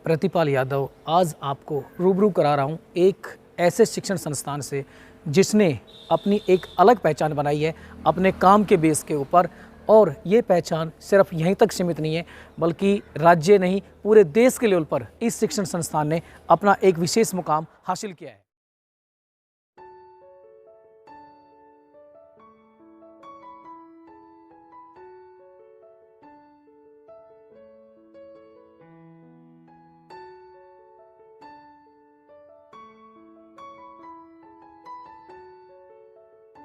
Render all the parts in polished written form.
प्रतिपाल यादव आज आपको रूबरू करा रहा हूँ एक ऐसे शिक्षण संस्थान से जिसने अपनी एक अलग पहचान बनाई है अपने काम के बेस के ऊपर। और ये पहचान सिर्फ यहीं तक सीमित नहीं है बल्कि राज्य नहीं पूरे देश के लेवल पर इस शिक्षण संस्थान ने अपना एक विशेष मुकाम हासिल किया है।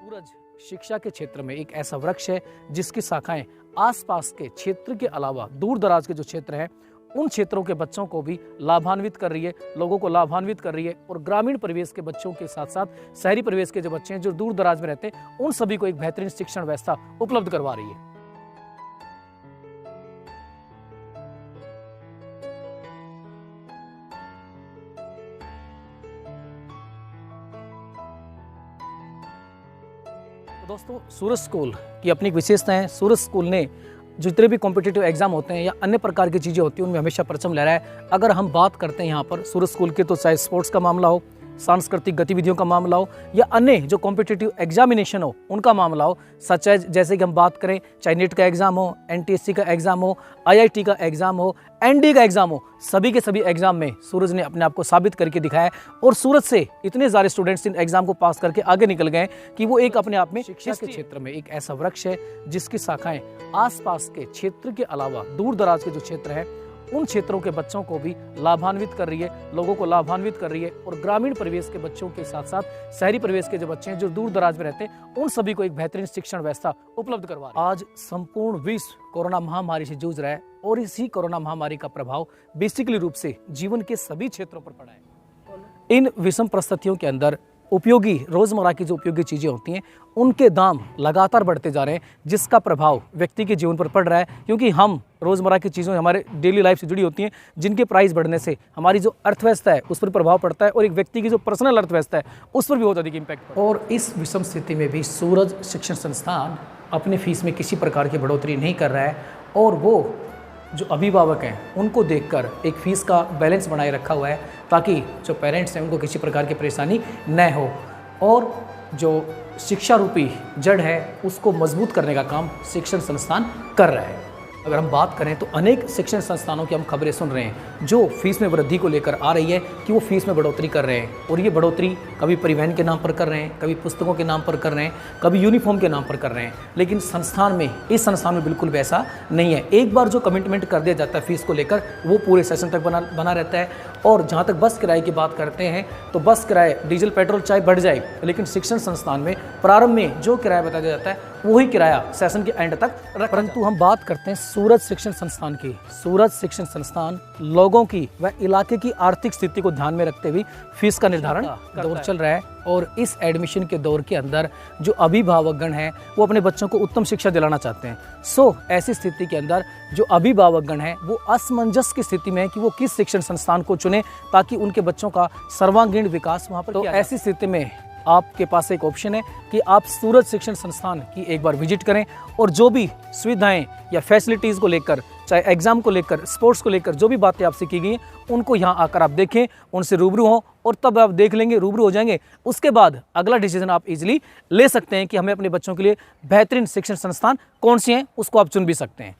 सूरज शिक्षा के क्षेत्र में एक ऐसा वृक्ष है जिसकी शाखाएं आसपास के क्षेत्र के अलावा दूर दराज के जो क्षेत्र हैं उन क्षेत्रों के बच्चों को भी लाभान्वित कर रही है, लोगों को लाभान्वित कर रही है। और ग्रामीण परिवेश के बच्चों के साथ साथ शहरी परिवेश के जो बच्चे हैं जो दूर दराज में रहते हैं उन सभी को एक बेहतरीन शिक्षण व्यवस्था उपलब्ध करवा रही है। तो दोस्तों, सूरज स्कूल की अपनी एक विशेषता है। सूरज स्कूल ने जितने भी कॉम्पिटिटिव एग्जाम होते हैं या अन्य प्रकार की चीज़ें होती हैं उनमें हमेशा परचम लहराया है। अगर हम बात करते हैं यहाँ पर सूरज स्कूल के, तो चाहे स्पोर्ट्स का मामला हो, सांस्कृतिक गतिविधियों का मामला हो या अन्य जो कॉम्पिटिटिव एग्जामिनेशन हो उनका मामला हो, सच है जैसे कि हम बात करें चाहे नीट का एग्ज़ाम हो, एनटीएससी का एग्ज़ाम हो, आईआईटी का एग्ज़ाम हो, एनडी का एग्ज़ाम हो, सभी के सभी एग्ज़ाम में सूरज ने अपने आप को साबित करके दिखाया है। और सूरज से इतने सारे स्टूडेंट्स इन एग्ज़ाम को पास करके आगे निकल गए कि वो एक अपने आप में शिक्षा के क्षेत्र में एक ऐसा वृक्ष है जिसकी शाखाएं आसपास के क्षेत्र के अलावा दूर दराज के जो क्षेत्र है उन क्षेत्रों के बच्चों को भी लाभान्वित कर रही है, लोगों को लाभान्वित कर रही है। और ग्रामीण परिवेश के बच्चों के साथ साथ शहरी परिवेश के जो बच्चे हैं जो दूर दराज में रहते हैं उन सभी को एक बेहतरीन शिक्षण व्यवस्था उपलब्ध करवा रही है। आज संपूर्ण विश्व कोरोना महामारी से जूझ रहा है और इसी कोरोना महामारी का प्रभाव बेसिकली रूप से जीवन के सभी क्षेत्रों पर पड़ा है। इन विषम परिस्थितियों के अंदर उपयोगी रोजमर्रा की जो उपयोगी चीज़ें होती हैं उनके दाम लगातार बढ़ते जा रहे हैं, जिसका प्रभाव व्यक्ति के जीवन पर पड़ रहा है। क्योंकि हम रोज़मर्रा की चीज़ों हमारे डेली लाइफ से जुड़ी होती हैं जिनके प्राइस बढ़ने से हमारी जो अर्थव्यवस्था है उस पर प्रभाव पड़ता है और एक व्यक्ति की जो पर्सनल अर्थव्यवस्था है उस पर भी बहुत अधिक इम्पैक्ट। और इस विषम स्थिति में भी सूरज शिक्षण संस्थान अपनी फीस में किसी प्रकार की बढ़ोतरी नहीं कर रहा है और वो जो अभिभावक हैं उनको देखकर एक फ़ीस का बैलेंस बनाए रखा हुआ है ताकि जो पेरेंट्स हैं उनको किसी प्रकार की परेशानी न हो। और जो शिक्षा रूपी जड़ है उसको मजबूत करने का काम शिक्षण संस्थान कर रहा है। अगर हम बात करें तो अनेक शिक्षण संस्थानों की हम खबरें सुन रहे हैं जो फीस में वृद्धि को लेकर आ रही है कि वो फीस में बढ़ोतरी कर रहे हैं। और ये बढ़ोतरी कभी परिवहन के नाम पर कर रहे हैं, कभी पुस्तकों के नाम पर कर रहे हैं, कभी यूनिफॉर्म के नाम पर कर रहे हैं। लेकिन इस संस्थान में बिल्कुल वैसा नहीं है। एक बार जो कमिटमेंट कर दिया जाता है फीस को लेकर वो पूरे सेशन तक बना रहता है। और जहाँ तक बस किराए की बात करते हैं तो बस किराए डीजल पेट्रोल चाहे बढ़ जाए लेकिन शिक्षण संस्थान में प्रारंभ में जो किराया बताया जाता है वही किराया सेशन के एंड तक परंतु हम बात करते हैं सूरज शिक्षण संस्थान की। सूरज शिक्षण संस्थान लोगों की व इलाके की आर्थिक स्थिति को ध्यान में रखते हुए फीस का निर्धारण दौर चल रहा है। और इस एडमिशन के दौर के अंदर जो अभिभावकगण हैं वो अपने बच्चों को उत्तम शिक्षा दिलाना चाहते हैं। ऐसी स्थिति के अंदर जो अभिभावकगण हैं वो असमंजस की स्थिति में है कि वो किस शिक्षण संस्थान को चुने ताकि उनके बच्चों का सर्वांगीण विकास वहाँ पर। तो ऐसी स्थिति में आपके पास एक ऑप्शन है कि आप सूरज शिक्षण संस्थान की एक बार विजिट करें और जो भी सुविधाएं या फैसिलिटीज़ को लेकर चाहे एग्ज़ाम को लेकर, स्पोर्ट्स को लेकर जो भी बातें आपसे की गई हैं उनको यहाँ आकर आप देखें, उनसे रूबरू हों और तब आप देख लेंगे, रूबरू हो जाएंगे। उसके बाद अगला डिसीजन आप इजीली ले सकते हैं कि हमें अपने बच्चों के लिए बेहतरीन शिक्षण संस्थान कौन से हैं उसको आप चुन भी सकते हैं।